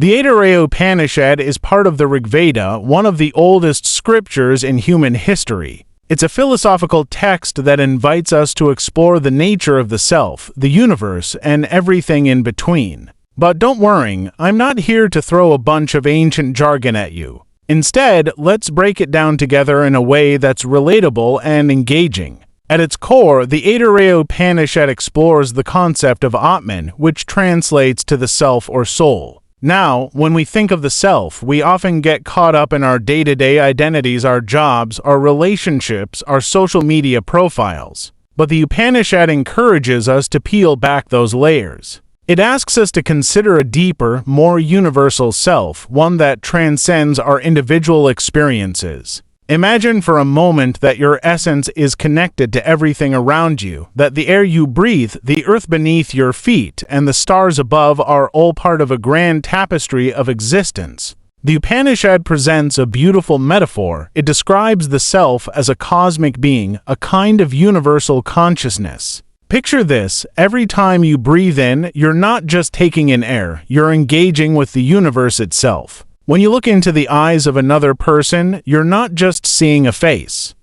The Aitareya Upanishad is part of the Rigveda, one of the oldest scriptures in human history. It's a philosophical text that invites us to explore the nature of the self, the universe, and everything in between. But don't worry, I'm not here to throw a bunch of ancient jargon at you. Instead, let's break it down together in a way that's relatable and engaging. At its core, the Aitareya Upanishad explores the concept of Atman, which translates to the self or soul. Now, when we think of the self, we often get caught up in our day-to-day identities, our jobs, our relationships, our social media profiles. But the Upanishad encourages us to peel back those layers. It asks us to consider a deeper, more universal self, one that transcends our individual experiences. Imagine for a moment that your essence is connected to everything around you, that the air you breathe, the earth beneath your feet, and the stars above are all part of a grand tapestry of existence. The Upanishad presents a beautiful metaphor. It describes the self as a cosmic being, a kind of universal consciousness. Picture this: every time you breathe in, you're not just taking in air, you're engaging with the universe itself. When you look into the eyes of another person, you're not just seeing a face.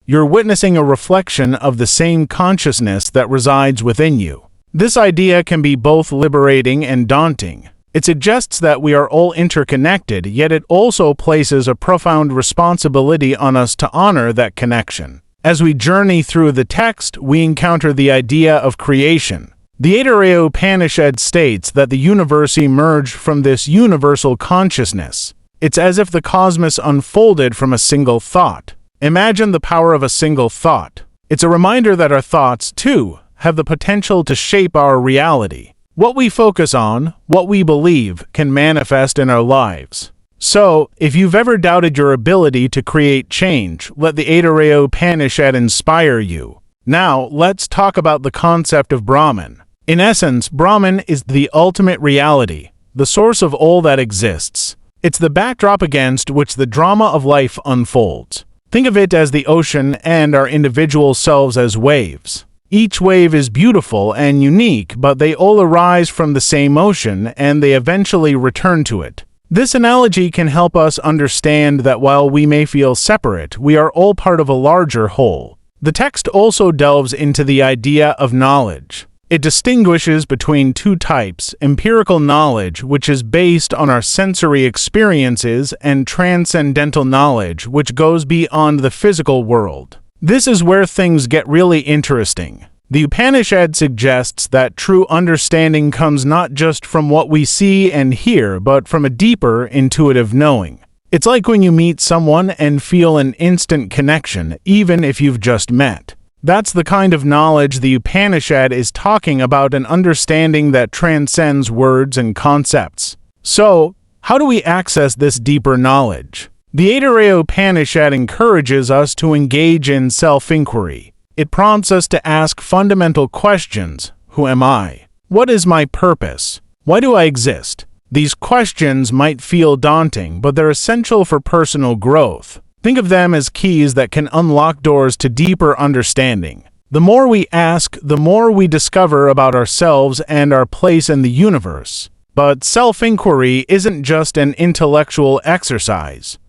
You're witnessing a reflection of the same consciousness that resides within you. This idea can be both liberating and daunting. It suggests that we are all interconnected, yet it also places a profound responsibility on us to honor that connection. As we journey through the text, we encounter the idea of creation. The Aitareya Upanishad states that the universe emerged from this universal consciousness. It's as if the cosmos unfolded from a single thought. Imagine the power of a single thought. It's a reminder that our thoughts, too, have the potential to shape our reality. What we focus on, what we believe, can manifest in our lives. So, if you've ever doubted your ability to create change, let the Aitareya Upanishad inspire you. Now, let's talk about the concept of Brahman. In essence, Brahman is the ultimate reality, the source of all that exists. It's the backdrop against which the drama of life unfolds. Think of it as the ocean and our individual selves as waves. Each wave is beautiful and unique, but they all arise from the same ocean and they eventually return to it. This analogy can help us understand that while we may feel separate, we are all part of a larger whole. The text also delves into the idea of knowledge. It distinguishes between two types: empirical knowledge, which is based on our sensory experiences, and transcendental knowledge, which goes beyond the physical world. This is where things get really interesting. The Upanishad suggests that true understanding comes not just from what we see and hear, but from a deeper, intuitive knowing. It's like when you meet someone and feel an instant connection, even if you've just met. That's the kind of knowledge the Upanishad is talking about, an understanding that transcends words and concepts. So, how do we access this deeper knowledge? The Aitareya Upanishad encourages us to engage in self-inquiry. It prompts us to ask fundamental questions. Who am I? What is my purpose? Why do I exist? These questions might feel daunting, but they're essential for personal growth. Think of them as keys that can unlock doors to deeper understanding. The more we ask, the more we discover about ourselves and our place in the universe. But self-inquiry isn't just an intellectual exercise.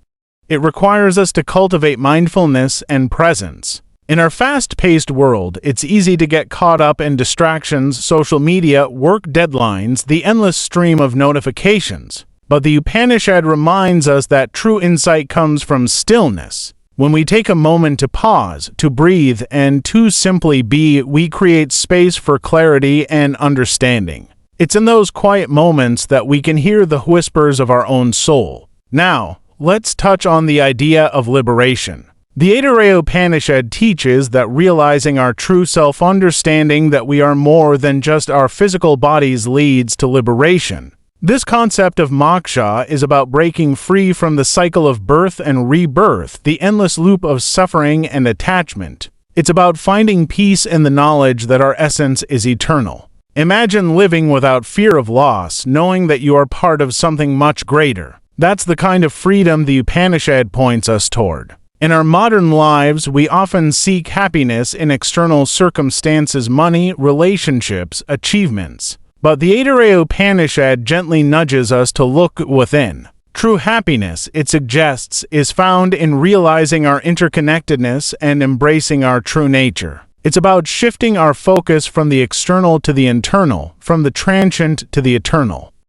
It requires us to cultivate mindfulness and presence. In our fast-paced world, it's easy to get caught up in distractions, social media, work deadlines, the endless stream of notifications. But the Upanishad reminds us that true insight comes from stillness. When we take a moment to pause, to breathe, and to simply be, we create space for clarity and understanding. It's in those quiet moments that we can hear the whispers of our own soul. Now, let's touch on the idea of liberation. The Aitareya Upanishad teaches that realizing our true self, understanding that we are more than just our physical bodies, leads to liberation. This concept of moksha is about breaking free from the cycle of birth and rebirth, the endless loop of suffering and attachment. It's about finding peace in the knowledge that our essence is eternal. Imagine living without fear of loss, knowing that you are part of something much greater. That's the kind of freedom the Upanishad points us toward. In our modern lives, we often seek happiness in external circumstances, money, relationships, achievements. But the Aitareya Upanishad gently nudges us to look within. True happiness, it suggests, is found in realizing our interconnectedness and embracing our true nature. It's about shifting our focus from the external to the internal, from the transient to the eternal.